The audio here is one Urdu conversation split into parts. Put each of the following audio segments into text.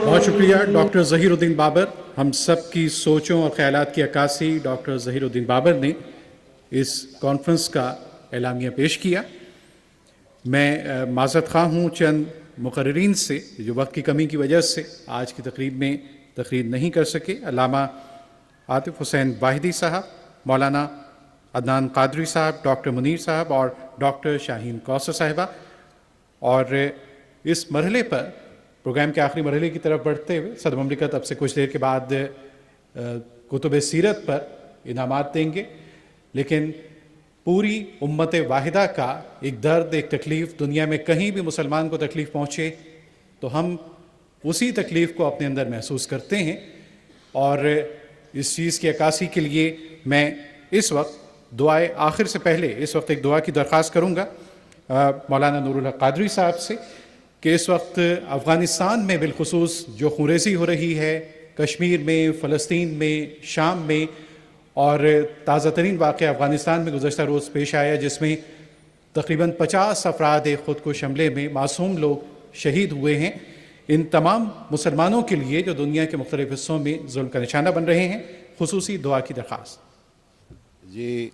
بہت شکریہ ڈاکٹر ظہیر الدین بابر. ہم سب کی سوچوں اور خیالات کی عکاسی ڈاکٹر ظہیر الدین بابر نے اس کانفرنس کا اعلامیہ پیش کیا. میں معذرت خواہ ہوں چند مقررین سے جو وقت کی کمی کی وجہ سے آج کی تقریب میں تقریر نہیں کر سکے. علامہ عاطف حسین واحدی صاحب، مولانا عدنان قادری صاحب، ڈاکٹر منیر صاحب اور ڈاکٹر شاہین کوثر صاحبہ. اور اس مرحلے پر پروگرام کے آخری مرحلے کی طرف بڑھتے ہوئے صدر مملکت اب سے کچھ دیر کے بعد کتب سیرت پر انعامات دیں گے. لیکن پوری امت واحدہ کا ایک درد، ایک تکلیف، دنیا میں کہیں بھی مسلمان کو تکلیف پہنچے تو ہم اسی تکلیف کو اپنے اندر محسوس کرتے ہیں. اور اس چیز کی عکاسی کے لیے میں اس وقت دعائے آخر سے پہلے اس وقت ایک دعا کی درخواست کروں گا مولانا نور الحق قادری صاحب سے کہ اس وقت افغانستان میں بالخصوص جو خونریزی ہو رہی ہے، کشمیر میں، فلسطین میں، شام میں، اور تازہ ترین واقعہ افغانستان میں گزشتہ روز پیش آیا جس میں تقریباً 50 افراد خود کش حملے میں معصوم لوگ شہید ہوئے ہیں. ان تمام مسلمانوں کے لیے جو دنیا کے مختلف حصوں میں ظلم کا نشانہ بن رہے ہیں خصوصی دعا کی درخواست. جی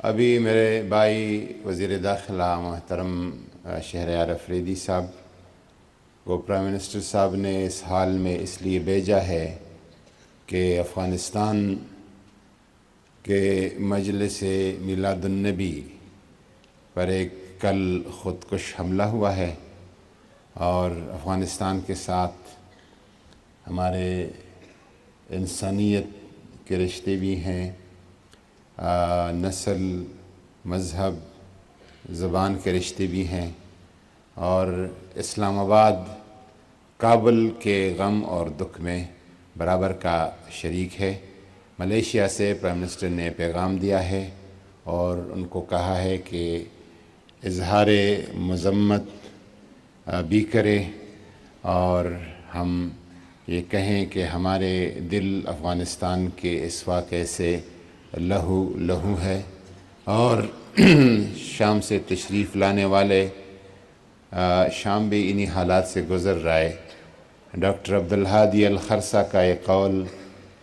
ابھی میرے بھائی وزیر داخلہ محترم شہریار افریدی صاحب کو پرائم منسٹر صاحب نے اس حال میں اس لیے بھیجا ہے کہ افغانستان کے مجلس میلاد النبی پر ایک کل خودکش حملہ ہوا ہے اور افغانستان کے ساتھ ہمارے انسانیت کے رشتے بھی ہیں، نسل، مذہب، زبان کے رشتے بھی ہیں، اور اسلام آباد کابل کے غم اور دکھ میں برابر کا شریک ہے. ملیشیا سے پرائم منسٹر نے پیغام دیا ہے اور ان کو کہا ہے کہ اظہار مذمت بھی کرے اور ہم یہ کہیں کہ ہمارے دل افغانستان کے اس واقعے سے لہو لہو ہے. اور شام سے تشریف لانے والے شام بھی انہی حالات سے گزر رہا ہے. ڈاکٹر عبدالہادی الخرسہ کا یہ قول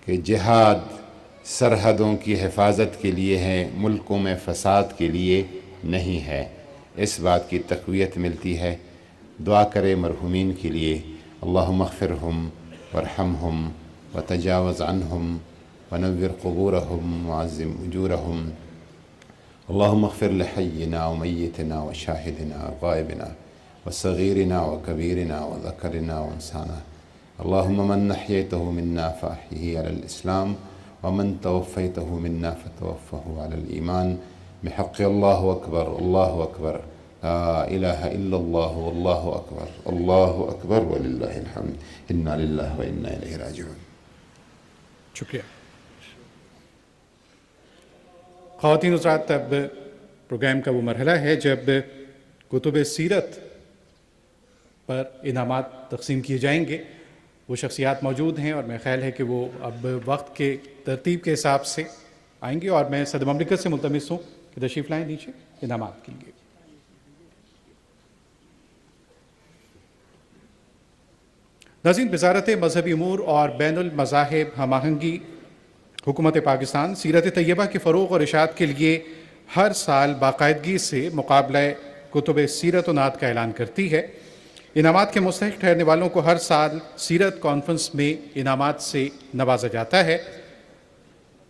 کہ جہاد سرحدوں کی حفاظت کے لیے ہے، ملکوں میں فساد کے لیے نہیں ہے، اس بات کی تقویت ملتی ہے. دعا کرے مرحومین کے لیے. اللہم اغفرہم وارحمہم وتجاوز عنہم ونور قبورہم وعظم اجورہم. اللہم اغفر لحینا ومیتنا وشاہدنا وغائبنا وصغیرنا وکبیرنا وذکرنا وانسانا. اللہم من نحیتہ منا فاحیہ علی الاسلام ومن توفیتہ منا فتوفہ علی الایمان. بحق اللہ اکبر، اللہ اکبر، لا الہ الا اللہ، واللہ اکبر، اللہ اکبر وللہ الحمد. انا للہ و انا الیہ راجعون. شکریہ. خواتین حضرات، اب پروگرام کا وہ مرحلہ ہے جب کتب سیرت پر انعامات تقسیم کیے جائیں گے. وہ شخصیات موجود ہیں اور میرا خیال ہے کہ وہ اب وقت کے ترتیب کے حساب سے آئیں گے، اور میں صدر مملکت سے ملتمس ہوں کہ تشریف لائیں نیچے انعامات کے لیے. ناظرین، وزارت مذہبی امور اور بین المذاہب ہم آہنگی حکومت پاکستان سیرت طیبہ کے فروغ اور اشاعت کے لیے ہر سال باقاعدگی سے مقابلہ کتب سیرت و نعت کا اعلان کرتی ہے. انعامات کے مستحق ٹھہرنے والوں کو ہر سال سیرت کانفرنس میں انعامات سے نوازا جاتا ہے.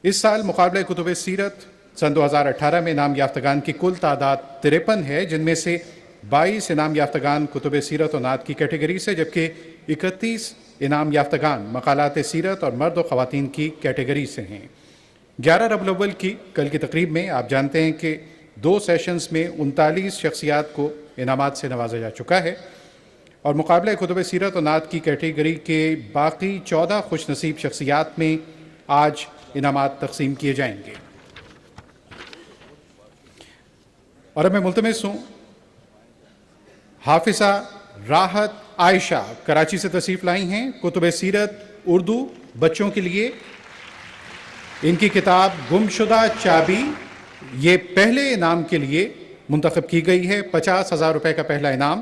اس سال مقابلہ کتب سیرت سن 2018 میں انعام یافتگان کی کل تعداد 53 ہے، جن میں سے 22 انعام یافتگان کتب سیرت و نعت کی کیٹیگری سے، جبکہ 31 انعام یافتگان مقالات سیرت اور مرد و خواتین کی کیٹیگری سے ہیں. 11 ربیع الاول کی کل کی تقریب میں آپ جانتے ہیں کہ 2 سیشنز میں 39 شخصیات کو انعامات سے نوازا جا چکا ہے، اور مقابلہ کتب سیرت و نعت کی کیٹیگری کے باقی 14 خوش نصیب شخصیات میں آج انعامات تقسیم کیے جائیں گے. اور اب میں ملتمس ہوں حافظہ راحت عائشہ کراچی سے تشریف لائی ہیں. کتب سیرت اردو بچوں کے لیے ان کی کتاب گمشدہ چابی یہ پہلے انعام کے لیے منتخب کی گئی ہے. 50,000 روپے کا پہلا انعام.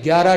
11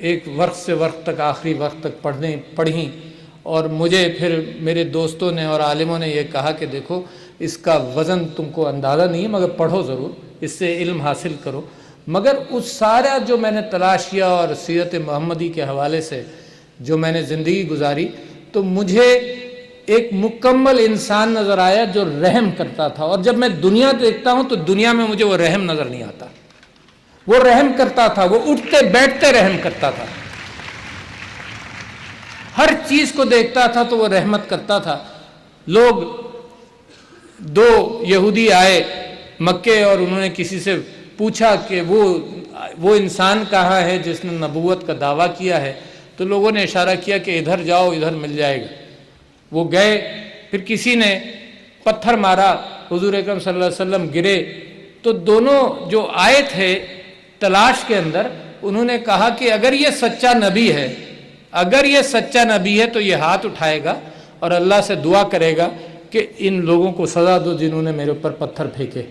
ایک وقت سے وقت تک آخری وقت تک پڑھیں اور مجھے پھر میرے دوستوں نے اور عالموں نے یہ کہا کہ دیکھو اس کا وزن تم کو اندازہ نہیں ہے مگر پڑھو ضرور، اس سے علم حاصل کرو۔ مگر اس سارا جو میں نے تلاش کیا اور سیرت محمدی کے حوالے سے جو میں نے زندگی گزاری تو مجھے ایک مکمل انسان نظر آیا جو رحم کرتا تھا، اور جب میں دنیا دیکھتا ہوں تو دنیا میں مجھے وہ رحم نظر نہیں آتا۔ وہ رحم کرتا تھا، وہ اٹھتے بیٹھتے رحم کرتا تھا، ہر چیز کو دیکھتا تھا تو وہ رحمت کرتا تھا۔ لوگ دو یہودی آئے مکے اور انہوں نے کسی سے پوچھا کہ وہ انسان کہاں ہے جس نے نبوت کا دعویٰ کیا ہے، تو لوگوں نے اشارہ کیا کہ ادھر جاؤ ادھر مل جائے گا۔ وہ گئے، پھر کسی نے پتھر مارا، حضور اکرم صلی اللہ علیہ وسلم گرے، تو دونوں جو آئے تھے تلاش کے اندر انہوں نے کہا کہ اگر یہ سچا نبی ہے تو یہ ہاتھ اٹھائے گا اور اللہ سے دعا کرے گا کہ ان لوگوں کو سزا دو جنہوں نے میرے اوپر پتھر پھینکے۔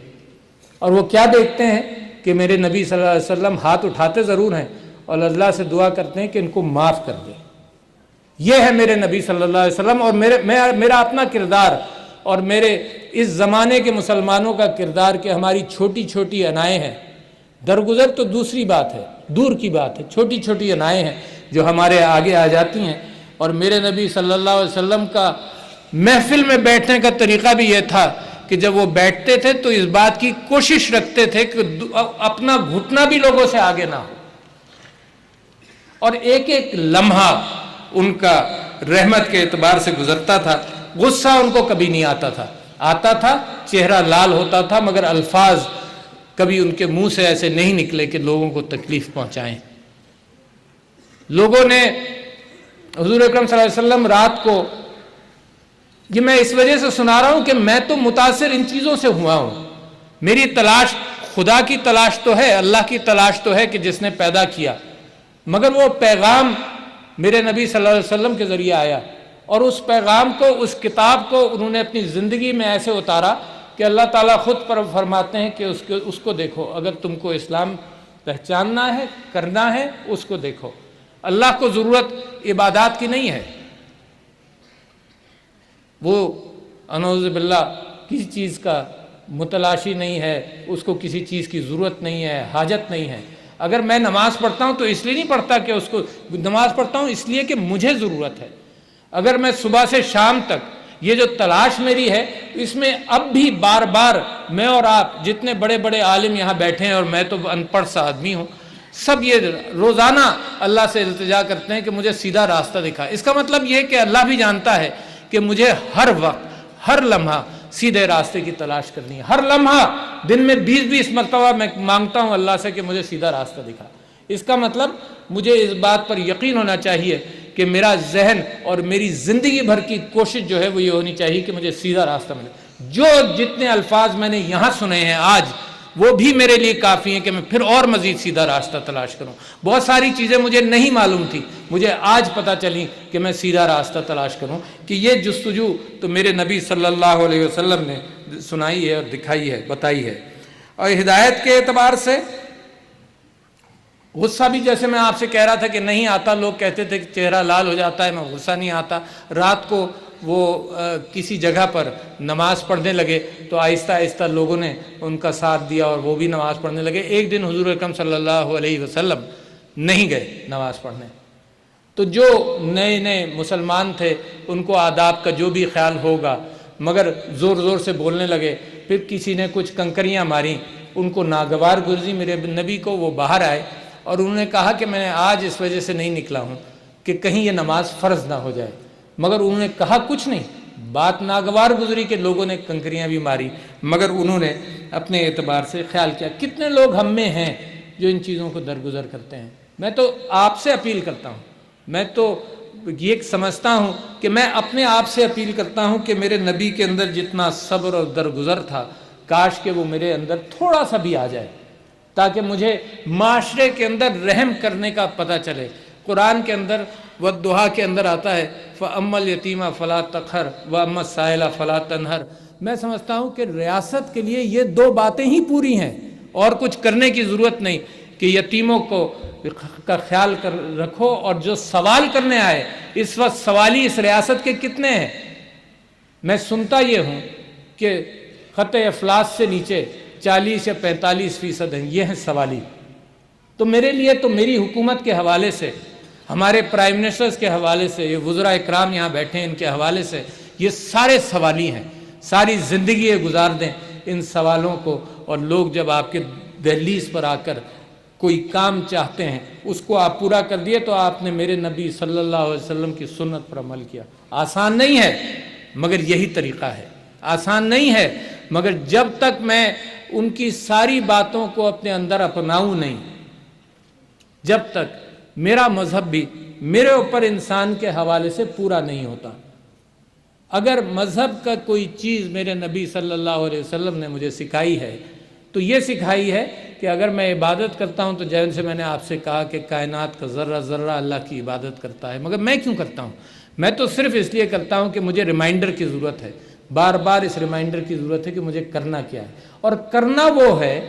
اور وہ کیا دیکھتے ہیں کہ میرے نبی صلی اللہ علیہ وسلم ہاتھ اٹھاتے ضرور ہیں اور اللہ سے دعا کرتے ہیں کہ ان کو معاف کر دے۔ یہ ہے میرے نبی صلی اللہ علیہ وسلم، اور میرا اپنا کردار اور میرے اس زمانے کے مسلمانوں کا کردار کہ ہماری چھوٹی چھوٹی انائیں ہیں، درگزر تو دوسری بات ہے، دور کی بات ہے، چھوٹی چھوٹی انائیں ہیں جو ہمارے آگے آ جاتی ہیں۔ اور میرے نبی صلی اللہ علیہ وسلم کا محفل میں بیٹھنے کا طریقہ بھی یہ تھا کہ جب وہ بیٹھتے تھے تو اس بات کی کوشش رکھتے تھے کہ اپنا گھٹنا بھی لوگوں سے آگے نہ ہو، اور ایک ایک لمحہ ان کا رحمت کے اعتبار سے گزرتا تھا۔ غصہ ان کو کبھی نہیں آتا تھا، چہرہ لال ہوتا تھا، مگر الفاظ کبھی ان کے منہ سے ایسے نہیں نکلے کہ لوگوں کو تکلیف پہنچائیں۔ لوگوں نے حضور اکرم صلی اللہ علیہ وسلم رات کو، یہ میں اس وجہ سے سنا رہا ہوں کہ میں تو متاثر ان چیزوں سے ہوا ہوں۔ میری تلاش خدا کی تلاش تو ہے، اللہ کی تلاش تو ہے کہ جس نے پیدا کیا، مگر وہ پیغام میرے نبی صلی اللہ علیہ وسلم کے ذریعے آیا، اور اس پیغام کو، اس کتاب کو انہوں نے اپنی زندگی میں ایسے اتارا کہ اللہ تعالیٰ خود پر فرماتے ہیں کہ اس کو دیکھو، اگر تم کو اسلام پہچاننا ہے، کرنا ہے، اس کو دیکھو۔ اللہ کو ضرورت عبادات کی نہیں ہے، وہ اعوذ باللہ کسی چیز کا متلاشی نہیں ہے، اس کو کسی چیز کی ضرورت نہیں ہے، حاجت نہیں ہے۔ اگر میں نماز پڑھتا ہوں تو اس لیے نہیں پڑھتا کہ اس کو، نماز پڑھتا ہوں اس لیے کہ مجھے ضرورت ہے۔ اگر میں صبح سے شام تک یہ جو تلاش میری ہے، اس میں اب بھی بار بار میں اور آپ جتنے بڑے بڑے عالم یہاں بیٹھے ہیں، اور میں تو ان پڑھ سا آدمی ہوں، سب یہ روزانہ اللہ سے التجا کرتے ہیں کہ مجھے سیدھا راستہ دکھا۔ اس کا مطلب یہ کہ اللہ بھی جانتا ہے کہ مجھے ہر وقت، ہر لمحہ سیدھے راستے کی تلاش کرنی ہے۔ ہر لمحہ دن میں 20 مرتبہ میں مانگتا ہوں اللہ سے کہ مجھے سیدھا راستہ دکھا۔ اس کا مطلب مجھے اس بات پر یقین ہونا چاہیے کہ میرا ذہن اور میری زندگی بھر کی کوشش جو ہے وہ یہ ہونی چاہیے کہ مجھے سیدھا راستہ ملے۔ جو جتنے الفاظ میں نے یہاں سنے ہیں آج، وہ بھی میرے لیے کافی ہیں کہ میں پھر اور مزید سیدھا راستہ تلاش کروں۔ بہت ساری چیزیں مجھے نہیں معلوم تھی، مجھے آج پتہ چلی کہ میں سیدھا راستہ تلاش کروں، کہ یہ جستجو تو میرے نبی صلی اللہ علیہ وسلم نے سنائی ہے اور دکھائی ہے، بتائی ہے۔ اور ہدایت کے اعتبار سے غصہ بھی، جیسے میں آپ سے کہہ رہا تھا کہ نہیں آتا، لوگ کہتے تھے کہ چہرہ لال ہو جاتا ہے، میں غصہ نہیں آتا۔ رات کو وہ کسی جگہ پر نماز پڑھنے لگے تو آہستہ آہستہ لوگوں نے ان کا ساتھ دیا اور وہ بھی نماز پڑھنے لگے۔ ایک دن حضور اکرم صلی اللہ علیہ وسلم نہیں گئے نماز پڑھنے، تو جو نئے نئے مسلمان تھے ان کو آداب کا جو بھی خیال ہوگا، مگر زور زور سے بولنے لگے۔ پھر کسی نے کچھ کنکریاں ماریں، ان کو ناگوار گزری میرے نبی کو، وہ باہر آئے اور انہوں نے کہا کہ میں آج اس وجہ سے نہیں نکلا ہوں کہ کہیں یہ نماز فرض نہ ہو جائے، مگر انہوں نے کہا کچھ نہیں، بات ناگوار گزری کہ لوگوں نے کنکریاں بھی ماری، مگر انہوں نے اپنے اعتبار سے خیال کیا۔ کتنے لوگ ہم میں ہیں جو ان چیزوں کو درگزر کرتے ہیں۔ میں تو آپ سے اپیل کرتا ہوں، میں تو یہ سمجھتا ہوں کہ میں اپنے آپ سے اپیل کرتا ہوں کہ میرے نبی کے اندر جتنا صبر اور درگزر تھا، کاش کہ وہ میرے اندر تھوڑا سا بھی آ جائے، تاکہ مجھے معاشرے کے اندر رحم کرنے کا پتہ چلے۔ قرآن کے اندر والضحیٰ کے اندر آتا ہے فَأَمَّا الْيَتِيمَ فَلَا تَقْهَرْ وَأَمَّا السَّائِلَ فَلَا تَنْهَرْ۔ میں سمجھتا ہوں کہ ریاست کے لیے یہ دو باتیں ہی پوری ہیں اور کچھ کرنے کی ضرورت نہیں۔ کہ یتیموں کا خیال رکھو، اور جو سوال کرنے آئے، اس وقت سوالی اس ریاست کے کتنے ہیں؟ میں سنتا یہ ہوں کہ خط افلاس سے نیچے 40 یا 45% ہیں، یہ ہیں سوالی۔ تو میرے لیے تو میری حکومت کے حوالے سے، ہمارے پرائم منسٹرز کے حوالے سے، یہ وزراء اکرام یہاں بیٹھے ہیں ان کے حوالے سے، یہ سارے سوالی ہیں۔ ساری زندگی یہ گزار دیں ان سوالوں کو، اور لوگ جب آپ کے دہلیز پر آ کر کوئی کام چاہتے ہیں اس کو آپ پورا کر دیے تو آپ نے میرے نبی صلی اللہ علیہ وسلم کی سنت پر عمل کیا۔ آسان نہیں ہے مگر یہی طریقہ ہے، آسان نہیں ہے مگر جب تک میں ان کی ساری باتوں کو اپنے اندر اپناؤں نہیں، جب تک میرا مذہب بھی میرے اوپر انسان کے حوالے سے پورا نہیں ہوتا۔ اگر مذہب کا کوئی چیز میرے نبی صلی اللہ علیہ وسلم نے مجھے سکھائی ہے تو یہ سکھائی ہے کہ اگر میں عبادت کرتا ہوں تو جیسے میں نے آپ سے کہا کہ کائنات کا ذرہ ذرہ اللہ کی عبادت کرتا ہے، مگر میں کیوں کرتا ہوں؟ میں تو صرف اس لیے کرتا ہوں کہ مجھے ریمائنڈر کی ضرورت ہے، بار بار اس ریمائنڈر کی ضرورت ہے کہ مجھے کرنا کیا ہے۔ اور کرنا وہ ہے،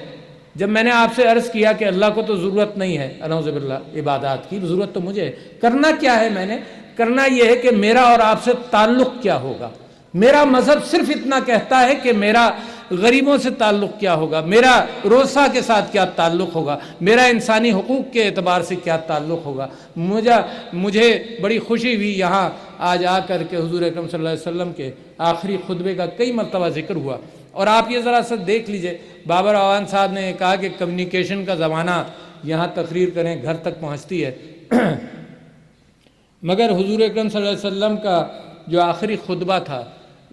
جب میں نے آپ سے عرض کیا کہ اللہ کو تو ضرورت نہیں ہے اعوذ باللہ عبادات کی، ضرورت تو مجھے ہے، کرنا کیا ہے؟ میں نے کرنا یہ ہے کہ میرا اور آپ سے تعلق کیا ہوگا۔ میرا مذہب صرف اتنا کہتا ہے کہ میرا غریبوں سے تعلق کیا ہوگا، میرا روسا کے ساتھ کیا تعلق ہوگا، میرا انسانی حقوق کے اعتبار سے کیا تعلق ہوگا۔ مجھے بڑی خوشی ہوئی یہاں آج آ کر کے حضور اکرم صلی اللہ علیہ وسلم کے آخری خطبے کا کئی مرتبہ ذکر ہوا، اور آپ یہ ذرا سا دیکھ لیجئے، بابر اعوان صاحب نے کہا کہ کمیونیکیشن کا زمانہ، یہاں تقریر کریں گھر تک پہنچتی ہے، مگر حضور اکرم صلی اللہ علیہ وسلم کا جو آخری خطبہ تھا،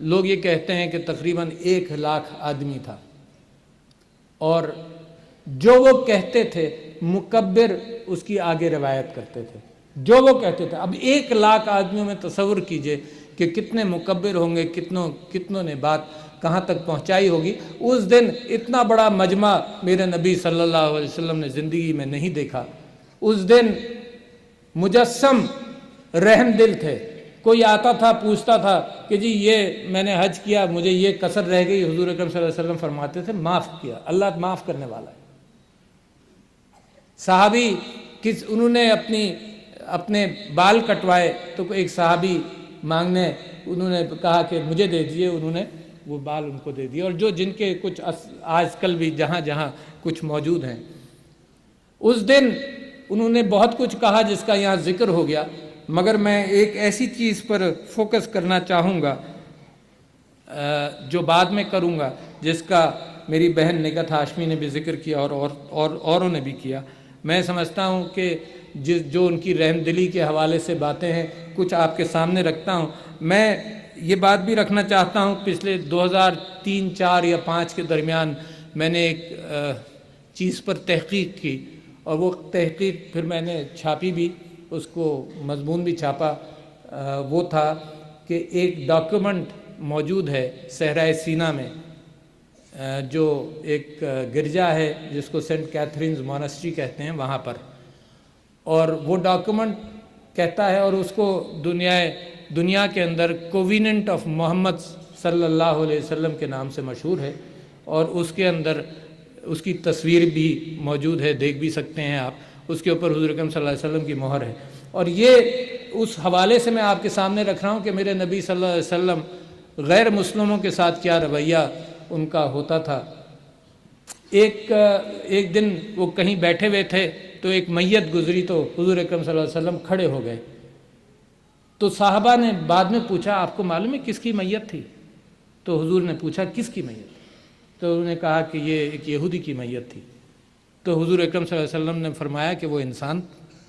لوگ یہ کہتے ہیں کہ تقریباً 1,00,000 آدمی تھا، اور جو وہ کہتے تھے مکبر اس کی آگے روایت کرتے تھے، جو وہ کہتے تھے۔ اب 1,00,000 آدمیوں میں تصور کیجئے کہ کتنے مکبر ہوں گے، کتنوں نے بات کہاں تک پہنچائی ہوگی۔ اس دن اتنا بڑا مجمع میرے نبی صلی اللہ علیہ وسلم نے زندگی میں نہیں دیکھا۔ اس دن مجسم رحم دل تھے، کوئی آتا تھا پوچھتا تھا کہ جی یہ میں نے حج کیا، مجھے یہ کسر رہ گئی، حضور اکرم صلی اللہ علیہ وسلم فرماتے تھے معاف کیا، اللہ معاف کرنے والا ہے۔ صحابی انہوں نے اپنے بال کٹوائے تو ایک صحابی مانگنے، انہوں نے کہا کہ مجھے دے دیجئے، انہوں نے وہ بال ان کو دے دیے، اور جن کے کچھ آج کل بھی جہاں جہاں کچھ موجود ہیں۔ اس دن انہوں نے بہت کچھ کہا جس کا یہاں ذکر ہو گیا، مگر میں ایک ایسی چیز پر فوکس کرنا چاہوں گا جو بعد میں کروں گا، جس کا میری بہن نگہت ہاشمی نے بھی ذکر کیا اور اوروں نے بھی کیا۔ میں سمجھتا ہوں کہ جو ان کی رحم دلی کے حوالے سے باتیں ہیں کچھ آپ کے سامنے رکھتا ہوں۔ میں یہ بات بھی رکھنا چاہتا ہوں، پچھلے 2003، 4 یا 5 کے درمیان میں نے ایک چیز پر تحقیق کی، اور وہ تحقیق پھر میں نے چھاپی بھی، اس کو مضمون بھی چھاپا۔ وہ تھا کہ ایک ڈاکیومنٹ موجود ہے صحرائے سینا میں، جو ایک گرجا ہے جس کو سینٹ کیتھرینز مونسٹری کہتے ہیں وہاں پر، اور وہ ڈاکیومنٹ کہتا ہے، اور اس کو دنیا کے اندر کوویننٹ آف محمد صلی اللہ علیہ وسلم کے نام سے مشہور ہے، اور اس کے اندر اس کی تصویر بھی موجود ہے، دیکھ بھی سکتے ہیں آپ، اس کے اوپر حضور اکرم صلی اللہ علیہ وسلم کی مہر ہے۔ اور یہ اس حوالے سے میں آپ کے سامنے رکھ رہا ہوں کہ میرے نبی صلی اللہ علیہ وسلم غیر مسلموں کے ساتھ کیا رویہ ان کا ہوتا تھا۔ ایک دن وہ کہیں بیٹھے ہوئے تھے تو ایک میت گزری تو حضور اکرم صلی اللہ علیہ وسلم کھڑے ہو گئے، تو صحابہ نے بعد میں پوچھا آپ کو معلوم ہے کس کی میت تھی؟ تو حضور نے پوچھا کس کی میت؟ تو انہوں نے کہا کہ یہ ایک یہودی کی میت تھی۔ تو حضور اکرم صلی اللہ علیہ وسلم نے فرمایا کہ وہ انسان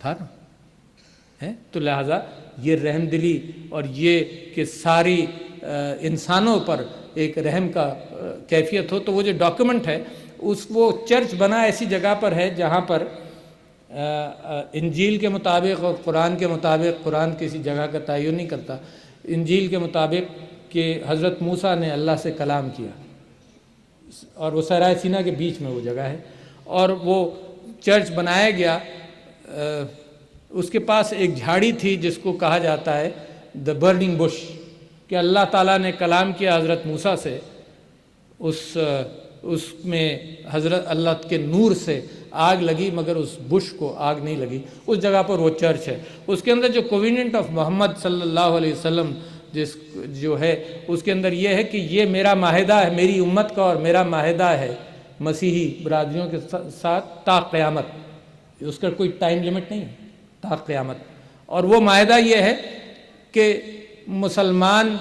تھا نا، تو لہٰذا یہ رحم دلی اور یہ کہ ساری انسانوں پر ایک رحم کا کیفیت ہو، تو وہ جو ڈاکیومنٹ ہے وہ چرچ بنا ایسی جگہ پر ہے جہاں پر انجیل کے مطابق اور قرآن کے مطابق، قرآن کسی جگہ کا تعین نہیں کرتا، انجیل کے مطابق کہ حضرت موسیٰ نے اللہ سے کلام کیا، اور وہ صحرائے سینا کے بیچ میں وہ جگہ ہے، اور وہ چرچ بنایا گیا۔ اس کے پاس ایک جھاڑی تھی جس کو کہا جاتا ہے دا برننگ بش، کہ اللہ تعالیٰ نے کلام کیا حضرت موسیٰ سے اس اس میں حضرت اللہ کے نور سے آگ لگی مگر اس بش کو آگ نہیں لگی. اس جگہ پر وہ چرچ ہے. اس کے اندر جو کویننٹ آف محمد صلی اللہ علیہ وسلم جو ہے اس کے اندر یہ ہے کہ یہ میرا معاہدہ ہے میری امت کا، اور میرا معاہدہ ہے مسیحی برادریوں کے ساتھ تا قیامت. اس کا کوئی ٹائم لمٹ نہیں ہے، تا قیامت. اور وہ معاہدہ یہ ہے کہ مسلمان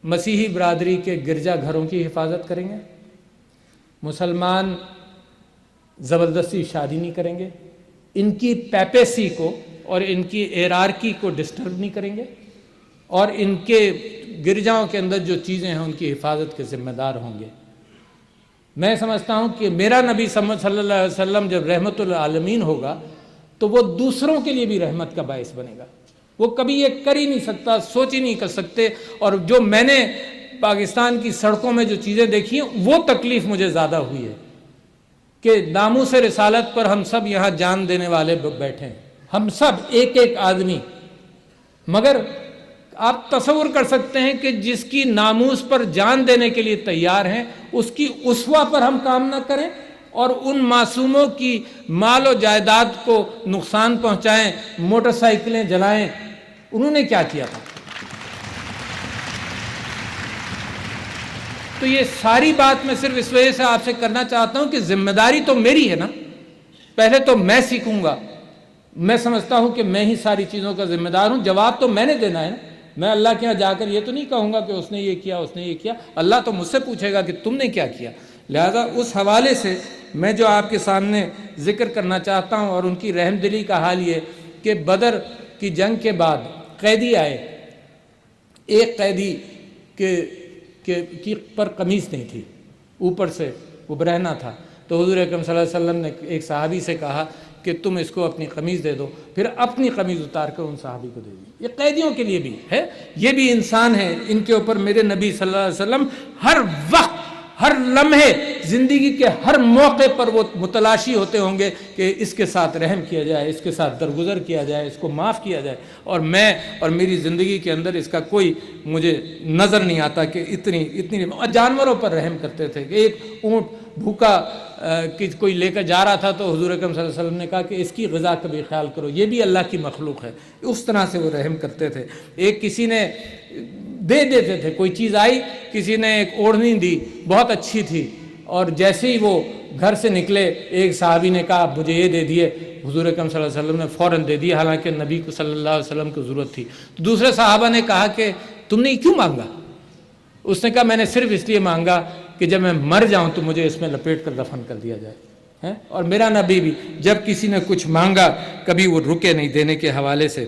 مسیحی برادری کے گرجا گھروں کی حفاظت کریں گے، مسلمان زبردستی شادی نہیں کریں گے، ان کی پیپیسی کو اور ان کی ایرارکی کو ڈسٹرب نہیں کریں گے، اور ان کے گرجاؤں کے اندر جو چیزیں ہیں ان کی حفاظت کے ذمہ دار ہوں گے. میں سمجھتا ہوں کہ میرا نبی صلی اللہ علیہ وسلم جب رحمت للعالمین ہوگا تو وہ دوسروں کے لیے بھی رحمت کا باعث بنے گا. وہ کبھی یہ کر ہی نہیں سکتا، سوچ ہی نہیں کر سکتے. اور جو میں نے پاکستان کی سڑکوں میں جو چیزیں دیکھی ہیں وہ تکلیف مجھے زیادہ ہوئی ہے کہ ناموس رسالت پر ہم سب یہاں جان دینے والے بیٹھے ہیں، ہم سب ایک ایک آدمی. مگر آپ تصور کر سکتے ہیں کہ جس کی ناموس پر جان دینے کے لیے تیار ہیں اس کی اسوہ پر ہم کام نہ کریں اور ان معصوموں کی مال و جائیداد کو نقصان پہنچائیں، موٹر سائیکلیں جلائیں. انہوں نے کیا کیا تھا؟ تو یہ ساری بات میں صرف اس وجہ سے آپ سے کرنا چاہتا ہوں کہ ذمہ داری تو میری ہے نا. پہلے تو میں سیکھوں گا. میں سمجھتا ہوں کہ میں ہی ساری چیزوں کا ذمہ دار ہوں. جواب تو میں نے دینا ہے نا. میں اللہ کے یہاں جا کر یہ تو نہیں کہوں گا کہ اس نے یہ کیا، اس نے یہ کیا. اللہ تو مجھ سے پوچھے گا کہ تم نے کیا کیا. لہذا اس حوالے سے میں جو آپ کے سامنے ذکر کرنا چاہتا ہوں، اور ان کی رحم دلی کا حال یہ کہ بدر کی جنگ کے بعد قیدی آئے. ایک قیدی کی پر قمیص نہیں تھی، اوپر سے وہ برہنہ تھا. تو حضور اکرم صلی اللہ علیہ وسلم نے ایک صحابی سے کہا کہ تم اس کو اپنی قمیض دے دو. پھر اپنی قمیض اتار کر ان صحابی کو دے دی. یہ قیدیوں کے لیے بھی ہے، یہ بھی انسان ہے. ان کے اوپر میرے نبی صلی اللہ علیہ وسلم ہر وقت، ہر لمحے، زندگی کے ہر موقع پر وہ متلاشی ہوتے ہوں گے کہ اس کے ساتھ رحم کیا جائے، اس کے ساتھ درگزر کیا جائے، اس کو معاف کیا جائے. اور میں اور میری زندگی کے اندر اس کا کوئی مجھے نظر نہیں آتا کہ اتنی جانوروں پر رحم کرتے تھے. کہ ایک اونٹ بھوکا کوئی لے کر جا رہا تھا تو حضور اکرم صلی اللہ علیہ وسلم نے کہا کہ اس کی غذا کا بھی خیال کرو، یہ بھی اللہ کی مخلوق ہے. اس طرح سے وہ رحم کرتے تھے. ایک کسی نے دے دیتے تھے، کوئی چیز آئی، کسی نے ایک اوڑھنی دی، بہت اچھی تھی، اور جیسے ہی وہ گھر سے نکلے ایک صحابی نے کہا مجھے یہ دے دیے. حضور اکرم صلی اللہ علیہ وسلم نے فوراً دے دیا، حالانکہ نبی کو صلی اللہ علیہ وسلم کو ضرورت تھی. دوسرے صحابہ نے کہا کہ تم نے کیوں مانگا؟ اس نے کہا میں نے صرف اس لیے مانگا کہ جب میں مر جاؤں تو مجھے اس میں لپیٹ کر دفن کر دیا جائے. اور میرا نبی بھی جب کسی نے کچھ مانگا کبھی وہ رکے نہیں دینے کے حوالے سے.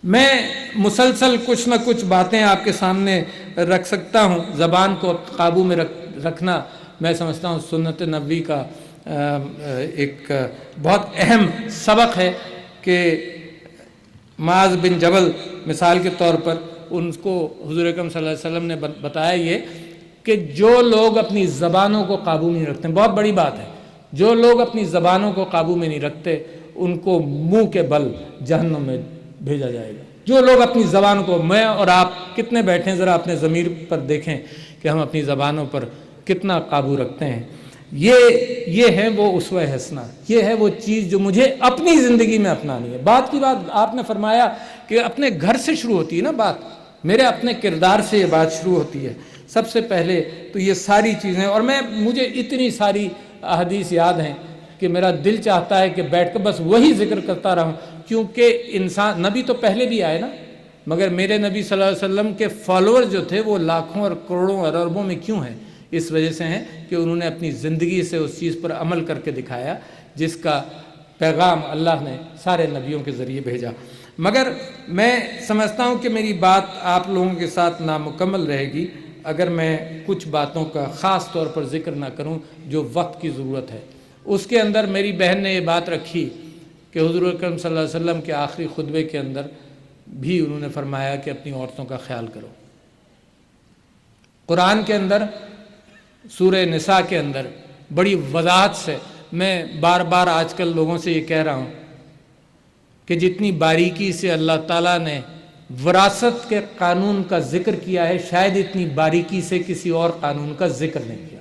میں مسلسل کچھ نہ کچھ باتیں آپ کے سامنے رکھ سکتا ہوں. زبان کو قابو میں رکھنا میں سمجھتا ہوں سنت نبوی کا ایک بہت اہم سبق ہے. کہ معاذ بن جبل مثال کے طور پر ان کو حضور اکرم صلی اللہ علیہ وسلم نے بتایا یہ کہ جو لوگ اپنی زبانوں کو قابو میں نہیں رکھتے، بہت بڑی بات ہے، جو لوگ اپنی زبانوں کو قابو میں نہیں رکھتے ان کو منہ کے بل جہنم میں بھیجا جائے گا. جو لوگ اپنی زبان کو، میں اور آپ کتنے بیٹھے ہیں ذرا اپنے ضمیر پر دیکھیں کہ ہم اپنی زبانوں پر کتنا قابو رکھتے ہیں. یہ ہے وہ اسوہ حسنہ، یہ ہے وہ چیز جو مجھے اپنی زندگی میں اپنانی ہے. بات کی بات آپ نے فرمایا کہ اپنے گھر سے شروع ہوتی ہے نا بات، میرے اپنے کردار سے یہ بات شروع ہوتی ہے سب سے پہلے. تو یہ ساری چیزیں، اور مجھے اتنی ساری احادیث یاد ہیں کہ میرا دل چاہتا ہے کہ بیٹھ کر بس وہی ذکر کرتا رہوں. کیونکہ انسان، نبی تو پہلے بھی آئے نا، مگر میرے نبی صلی اللہ علیہ وسلم کے فالوور جو تھے وہ لاکھوں اور کروڑوں اور اربوں میں کیوں ہیں؟ اس وجہ سے ہیں کہ انہوں نے اپنی زندگی سے اس چیز پر عمل کر کے دکھایا جس کا پیغام اللہ نے سارے نبیوں کے ذریعے بھیجا. مگر میں سمجھتا ہوں کہ میری بات آپ لوگوں کے ساتھ نامکمل رہے گی اگر میں کچھ باتوں کا خاص طور پر ذکر نہ کروں جو وقت کی ضرورت ہے. اس کے اندر میری بہن نے یہ بات رکھی کہ حضور اکرم صلی اللہ علیہ وسلم کے آخری خطبے کے اندر بھی انہوں نے فرمایا کہ اپنی عورتوں کا خیال کرو. قرآن کے اندر سورہ نساء کے اندر بڑی وضاحت سے، میں بار بار آج کل لوگوں سے یہ کہہ رہا ہوں کہ جتنی باریکی سے اللہ تعالیٰ نے وراثت کے قانون کا ذکر کیا ہے شاید اتنی باریکی سے کسی اور قانون کا ذکر نہیں کیا.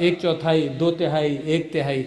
1/4, 2/3, 1/3,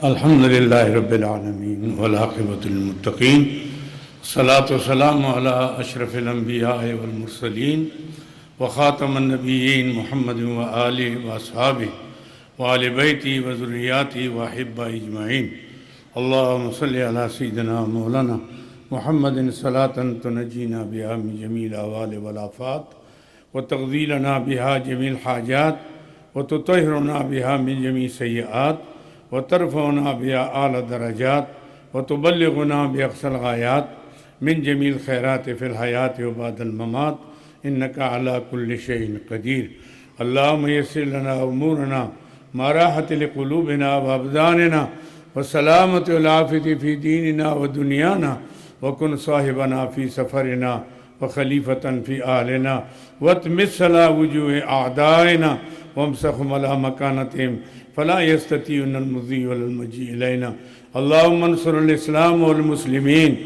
الحمد للہ رب العالمین والعاقبۃ للمتقین الصلاۃ والسلام علی اشرف الانبیاء والمرسلین وخاتم النبیین محمد وآلہ واصحابہ وآل بیتہ وذریاتہ واحبہ اجمعین اللہم صلی علی سیدنا مولانا محمد صلاۃ تنجینا بہا من جمیع الاحوال والآفات وتقضی لنا بہا جمیع الحاجات وتطہرنا بہا من جمیع السیئات وترفعنا بها أعلى الدرجات وتبلغنا بأقصى الغايات من جميع الخيرات في الحياة وبعد الممات إنك على كل شيء قدير اللهم يسر لنا أمورنا ما راحة لقلوبنا وأبداننا والسلامة والعافية في ديننا ودنيانا وكن صاحبنا في سفرنا وخليفة في أهلنا واتمس على وجوه أعدائنا وامسخهم على مكانتهم فلا يستطيعون المضي ولا المجيء إلينا اللهم انصر الإسلام والمسلمين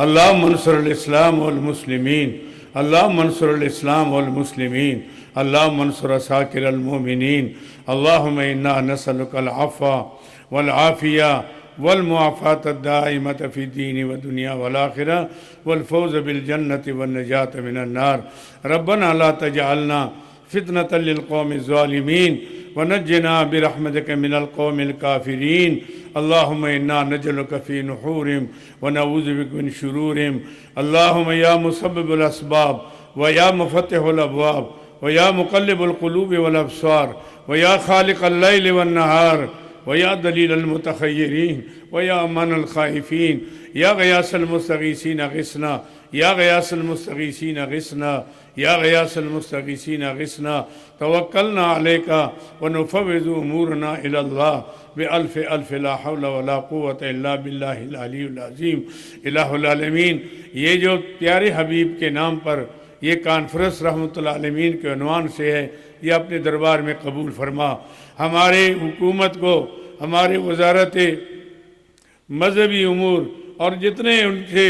اللهم انصر الإسلام والمسلمين اللهم انصر الإسلام والمسلمين اللهم انصر عساكر المؤمنين اللهم إنا نسألك العفو والعافية والمعافاة الدائمة في الدين والدنيا والآخرة والفوز بالجنة والنجاة من النار ربنا لا تجعلنا فتنة للقوم الظالمين ونجنا برحمتك من القوم الكافرين اللهم إنا نجعلك في نحورهم ونعوذ بك من شرورهم اللهم يا مسبب الأسباب ويا مفتح الأبواب ويا مقلب القلوب والأبصار ويا خالق الليل والنهار ويا دليل المتخيرين ويا أمان الخائفين يا غياث المستغيثين غثنا يا غياث المستغيثين غثنا يا غياث المستغيثين غثنا توكلنا عليك ونفوض أمورنا إلى الله بألف ألف لا حول ولا قوة إلا بالله العلي العظيم الہ العالمین یہ جو پیارے حبیب کے نام پر یہ کانفرنس رحمۃ اللہ عالمین کے عنوان سے ہے یہ اپنے دربار میں قبول فرما ہمارے حکومت کو ہمارے وزارت مذہبی امور اور جتنے ان کے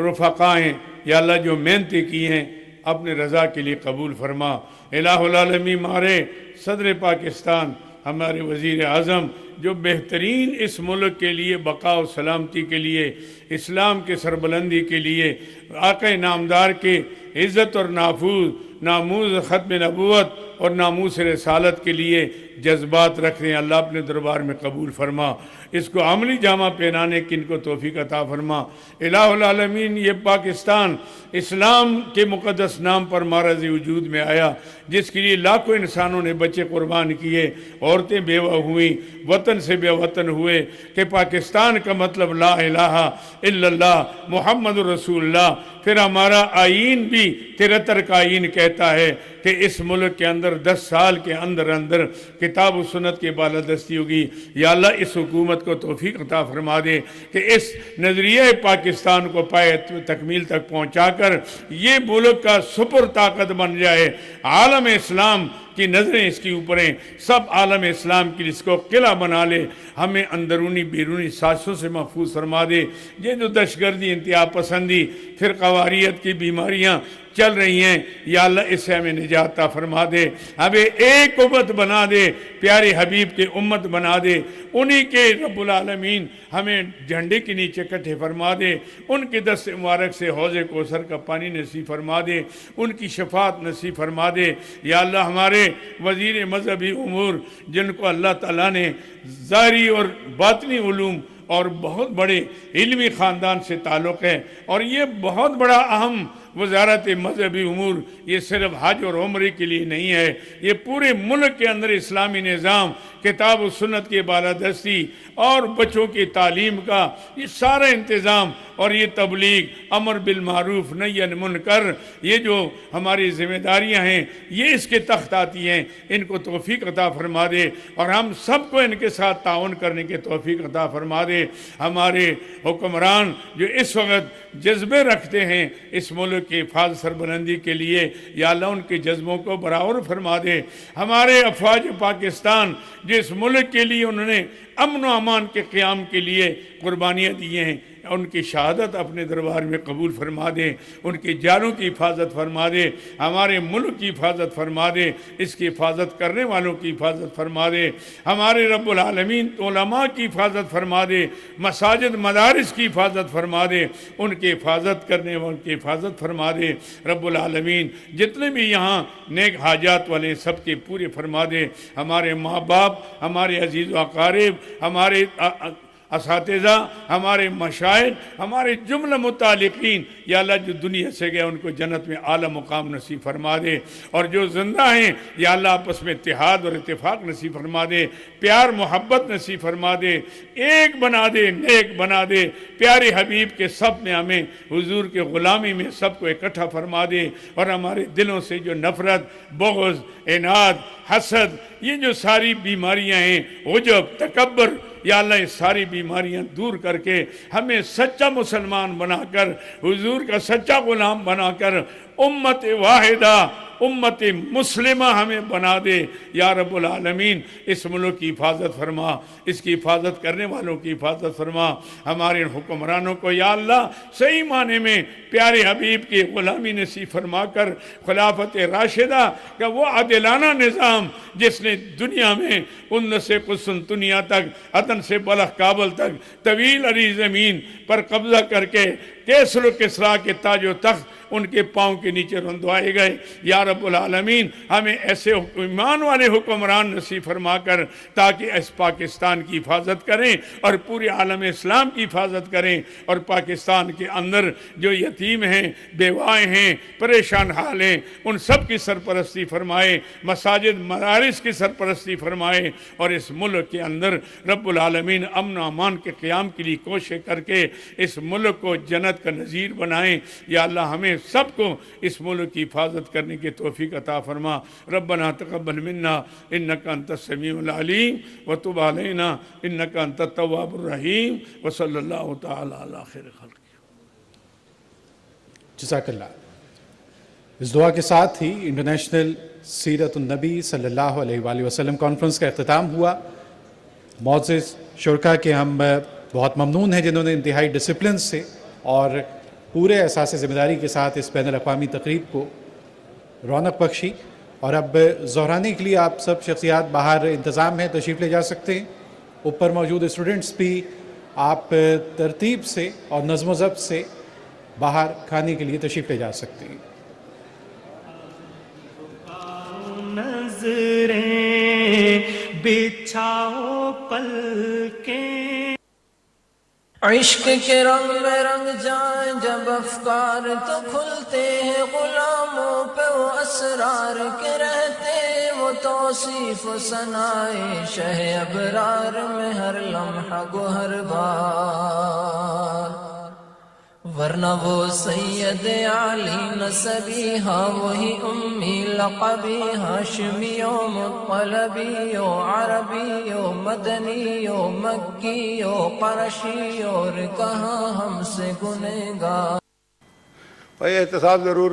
رفقا ہیں یا اللہ جو محنتیں کی ہیں اپنے رضا کے لیے قبول فرما الہ العالمین ہمارے صدر پاکستان ہمارے وزیر اعظم جو بہترین اس ملک کے لیے بقا و سلامتی کے لیے اسلام کے سربلندی کے لیے آقا نامدار کے عزت اور ناموز ختم نبوت اور ناموس رسالت کے لیے جذبات رکھ رہے ہیں اللہ اپنے دربار میں قبول فرما اس کو عملی جامہ پہنانے کی ان کو توفیق عطا فرما الہ العالمین یہ پاکستان اسلام کے مقدس نام پر معرض وجود میں آیا جس کے لیے لاکھوں انسانوں نے بچے قربان کیے عورتیں بیوہ ہوئیں وطن سے بے وطن ہوئے کہ پاکستان کا مطلب لا الہ الا اللہ محمد رسول اللہ پھر ہمارا آئین بھی 73 کا آئین کہتا ہے کہ اس ملک کے اندر 10 سال کے اندر کتاب و سنت کی بالادستی ہوگی یا اللہ اس حکومت کو توفیق عطا فرما دے کہ اس نظریہ پاکستان کو پائے تکمیل تک پہنچا کر یہ ملک کا سپر طاقت بن جائے عالم اسلام کی نظریں اس کے اوپر ہیں سب عالم اسلام کی اس کو قلعہ بنا لے ہمیں اندرونی بیرونی سازشوں سے محفوظ فرما دے یہ جو دہشت گردی انتہا پسندی فرقواریت کی بیماریاں چل رہی ہیں یا اللہ اس سے ہمیں نجات عطا فرما دے ہمیں ایک امت بنا دے پیارے حبیب کے امت بنا دے انہی کے رب العالمین ہمیں جھنڈے کے نیچے اکٹھے فرما دے ان کے دست مبارک سے حوض کوثر کا پانی نصیب فرما دے ان کی شفاعت نصیب فرما دے یا اللہ ہمارے وزیر مذہبی امور جن کو اللہ تعالیٰ نے ظاہری اور باطنی علوم اور بہت بڑے علمی خاندان سے تعلق ہے اور یہ بہت بڑا اہم وزارت مذہبی امور یہ صرف حج اور عمرے کے لیے نہیں ہے یہ پورے ملک کے اندر اسلامی نظام کتاب و سنت کی بالادستی اور بچوں کی تعلیم کا یہ سارا انتظام اور یہ تبلیغ امر بالمعروف نہی عن منکر یہ جو ہماری ذمہ داریاں ہیں یہ اس کے تحت آتی ہیں ان کو توفیق عطا فرما دے اور ہم سب کو ان کے ساتھ تعاون کرنے کے توفیق عطا فرما دے ہمارے حکمران جو اس وقت جذبے رکھتے ہیں اس ملک کی حفاظت سربلندی کے لیے یا اللہ ان کے جذبوں کو برابر فرما دے ہمارے افواج پاکستان جو اس ملک کے لیے انہوں نے امن و امان کے قیام کے لیے قربانیاں دی ہیں ان کی شہادت اپنے دربار میں قبول فرما دے، ان کی جانوں کی حفاظت فرما دے، ہمارے ملک کی حفاظت فرما دے، اس کی حفاظت کرنے والوں کی حفاظت فرما دے، ہمارے رب العالمین علماء کی حفاظت فرما دے، مساجد مدارس کی حفاظت فرما دے، ان کی حفاظت کرنے والوں کی حفاظت فرما دے رب العالمین۔ جتنے بھی یہاں نیک حاجات والے سب کے پورے فرما دے، ہمارے ماں باپ، ہمارے عزیز و اقارب، ہمارے اساتذہ، ہمارے مشائخ، ہمارے جملہ متعلقین، یا اللہ جو دنیا سے گئے ان کو جنت میں اعلیٰ مقام نصیب فرما دے، اور جو زندہ ہیں یا اللہ آپس میں اتحاد اور اتفاق نصیب فرما دے، پیار محبت نصیب فرما دے، ایک بنا دے، نیک بنا دے، پیارے حبیب کے سب میں ہمیں حضور کے غلامی میں سب کو اکٹھا فرما دے، اور ہمارے دلوں سے جو نفرت، بغض، عناد، حسد، یہ جو ساری بیماریاں ہیں، عجب، تکبر، یا اللہ یہ ساری بیماریاں دور کر کے ہمیں سچا مسلمان بنا کر، حضور کا سچا غلام بنا کر، امت واحدہ، امت مسلمہ ہمیں بنا دے یا رب العالمین۔ اس ملک کی حفاظت فرما، اس کی حفاظت کرنے والوں کی حفاظت فرما، ہمارے حکمرانوں کو یا اللہ صحیح معنی میں پیارے حبیب کی غلامی نصیب فرما کر خلافت راشدہ کا وہ عادلانہ نظام جس نے دنیا میں ان سے قسطنطنیہ تک، عدن سے بلخ کابل تک طویل عریض زمین پر قبضہ کر کے کیسر و کسریٰ کے تاج و تخت ان کے پاؤں کے نیچے رندوائے گئے، یا رب العالمین ہمیں ایسے ایمان والے حکمران نصیب فرما کر تاکہ اس پاکستان کی حفاظت کریں اور پورے عالم اسلام کی حفاظت کریں، اور پاکستان کے اندر جو یتیم ہیں، بیوائیں ہیں، پریشان حال ہیں، ان سب کی سرپرستی فرمائے، مساجد مدارس کی سرپرستی فرمائے، اور اس ملک کے اندر رب العالمین امن و امان کے قیام کے لیے کوشش کر کے اس ملک کو جنت کا نظیر بنائیں۔ یا اللہ ہمیں سب کو اس ملک کی حفاظت کرنے کی توفیق عطا فرما۔ ربنا تقبل منا انک انت السمیع العلیم وتب علینا انک انت التواب الرحیم وصلی اللہ تعالی علی خیر خلق۔ جزاک اللہ۔ اس دعا کے ساتھ ہی انٹرنیشنل سیرت النبی صلی اللہ علیہ وآلہ وسلم کانفرنس کا اختتام ہوا۔ معزز شرکا کے ہم بہت ممنون ہیں جنہوں نے انتہائی ڈسپلن سے اور پورے احساس ذمہ داری کے ساتھ اس بین الاقوامی تقریب کو رونق بخشی، اور اب ظہرانے کے لیے آپ سب شخصیات باہر انتظام ہیں، تشریف لے جا سکتے ہیں۔ اوپر موجود اسٹوڈنٹس بھی آپ ترتیب سے اور نظم و ضبط سے باہر کھانے کے لیے تشریف لے جا سکتے ہیں۔ نظریں بچھاؤ پلکیں، عشق کے رنگ میں رنگ جائیں جب افکار تو کھلتے ہیں، غلاموں پہ وہ اسرار کے رہتے وہ توصیف و ثنائے شہ ابرار میں ہر لمحہ گوہر بار، ورنہ وہ سید علی نسبی ہاں وہی امی لقبی، ہاشمی و مطلبی و عربی و مدنی و مکی و قرشی، اور کہاں ہم سے گنہگار۔ بھائی احتساب ضرور